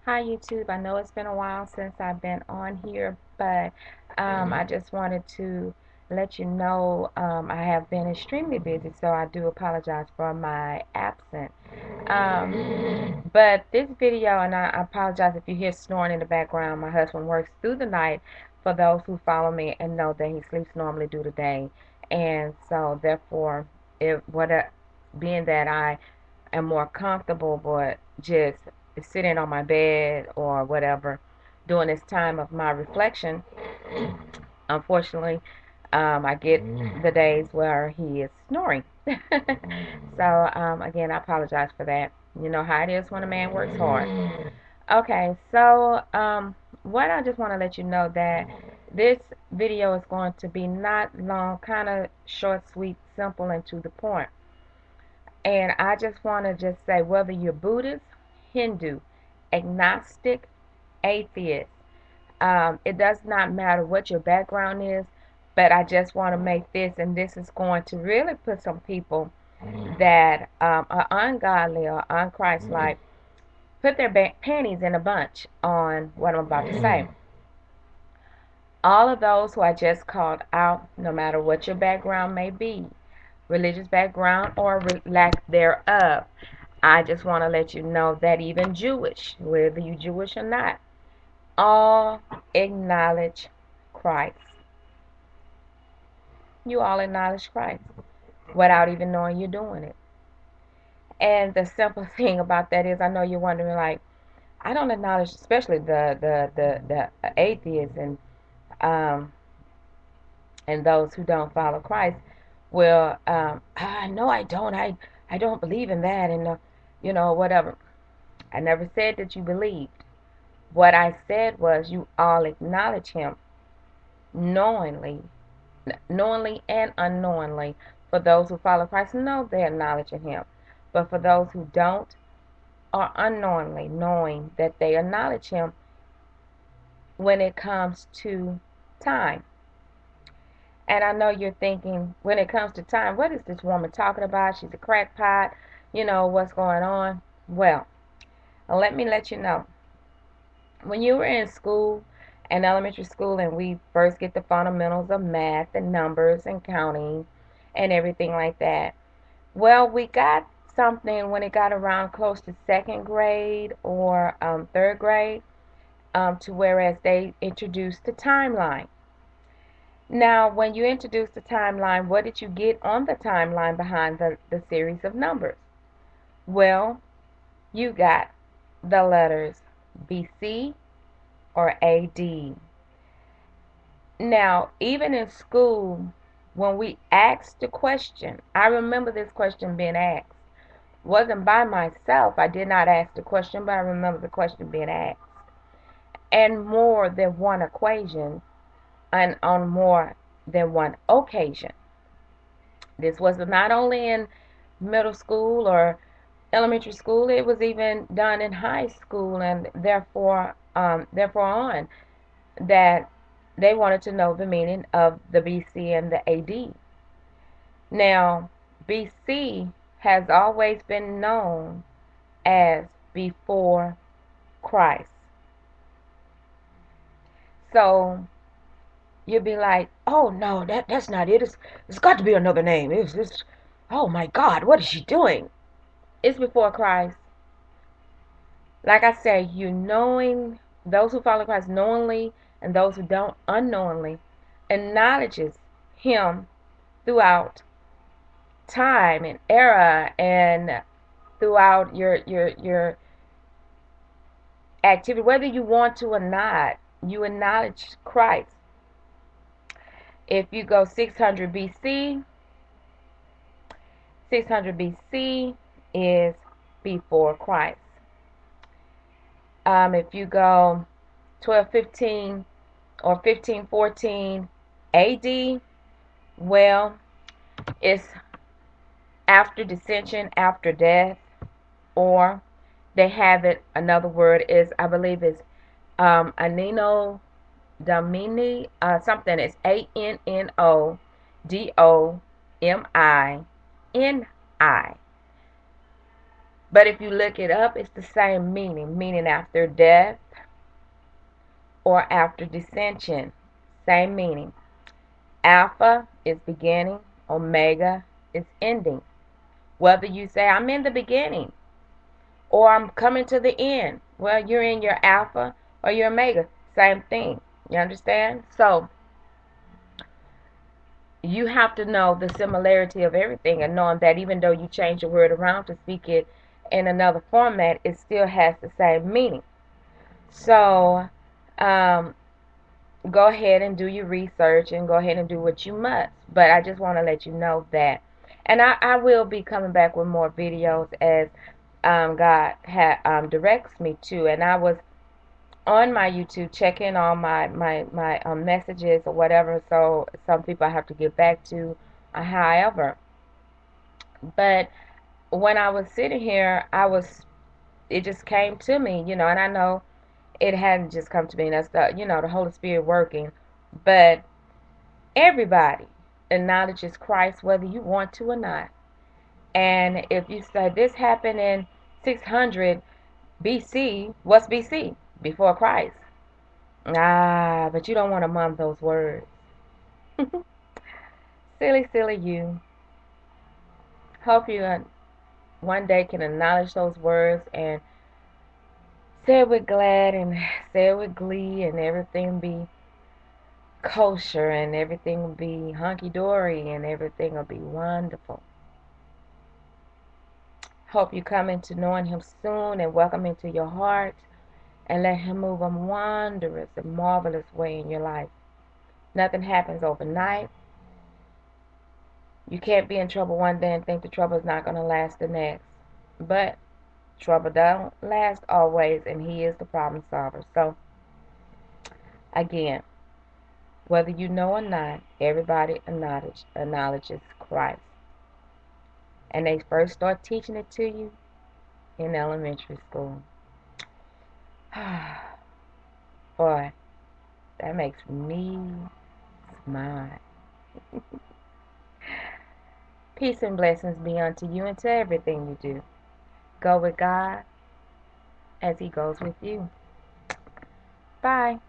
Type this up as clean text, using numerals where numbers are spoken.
Hi YouTube. I know it's been a while since I've been on here, but I just wanted to let you know I have been extremely busy, so I do apologize for my absence. But this video, and I apologize if you hear snoring in the background. My husband works through the night for those who follow me and know that he sleeps normally through the day, and so therefore, being that I am more comfortable, but just sitting on my bed or whatever during this time of my reflection, unfortunately, I get the days where he is snoring. So, again, I apologize for that. You know how it is when a man works hard. Okay, so what I just want to let you know that this video is going to be not long, kind of short, sweet, simple, and to the point. And I just want to just say whether you're Buddhist, Hindu, agnostic, atheist, it does not matter what your background is, but I just want to make this, and this is going to really put some people that are ungodly or unchristlike, put their panties in a bunch on what I'm about to say. All of those who I just called out, no matter what your background may be, religious background or lack thereof, I just want to let you know that even Jewish, whether you Jewish or not, all acknowledge Christ. You all acknowledge Christ without even knowing you're doing it. And the simple thing about that is, I know you're wondering, like, I don't acknowledge, especially the atheists um, and those who don't follow Christ. Well, no, I don't. I don't believe in that, and whatever. I never said that you believed. What I said was you all acknowledge Him knowingly, knowingly and unknowingly. For those who follow Christ, know they're acknowledging Him. But for those who don't, or unknowingly knowing that they acknowledge Him when it comes to time. And I know you're thinking, when it comes to time, what is this woman talking about? She's a crackpot. What's going on? Well, let me let you know. When you were in school, in elementary school, and we first get the fundamentals of math and numbers and counting and everything like that. Well, we got something when it got around close to second grade or third grade, to whereas they introduced the timeline. Now, when you introduce the timeline, what did you get on the timeline behind the series of numbers? Well, you got the letters BC or AD. Now, even in school, when we asked the question, I remember this question being asked. Wasn't by myself. I did not ask the question, but I remember the question being asked. And more than one equation, and on more than one occasion. This was not only in middle school or elementary school, it was even done in high school, and therefore on, that they wanted to know the meaning of the BC and the AD. Now, BC has always been known as before Christ. So you'd be like, oh no, that's not it. It's got to be another name. Oh my God, what is she doing? It's before Christ. Like I say, you knowing, those who follow Christ knowingly and those who don't unknowingly, acknowledges Him throughout time and era, and throughout your activity, whether you want to or not, you acknowledge Christ. If you go 600 BC, 600 BC is before Christ. If you go 1215 or 1514 AD, well, it's after dissension, after death, or they have it, another word is, I believe, is Anno Domini, something is ANNO DOMINI. But if you look it up, it's the same meaning, meaning after death or after dissension. Same meaning. Alpha is beginning, Omega is ending. Whether you say, I'm in the beginning or I'm coming to the end, well, you're in your Alpha or your Omega. Same thing. You understand? So you have to know the similarity of everything and knowing that even though you change the word around to speak it in another format, it still has the same meaning. So um, go ahead and do your research and go ahead and do what you must. But I just want to let you know that. And I will be coming back with more videos as God directs me to. And I was on my YouTube checking all my messages or whatever. So some people I have to get back to. However, but when I was sitting here, it just came to me, and I know it hadn't just come to me. That's the Holy Spirit working. But everybody acknowledges Christ whether you want to or not. And if you say this happened in 600 BC, what's BC? Before Christ. But you don't want to mum those words. Silly, silly you. Hope you one day can acknowledge those words and say it with glad and say it with glee and everything be kosher and everything will be hunky-dory and everything will be wonderful. Hope you come into knowing him soon and welcome into your heart and let him move a wondrous and marvelous way in your life. Nothing happens overnight. You can't be in trouble one day and think the trouble is not going to last the next. But trouble don't last always, and he is the problem solver. So, again, whether you know or not, everybody acknowledges Christ. And they first start teaching it to you in elementary school. Boy, that makes me smile. Peace and blessings be unto you and to everything you do. Go with God as he goes with you. Bye.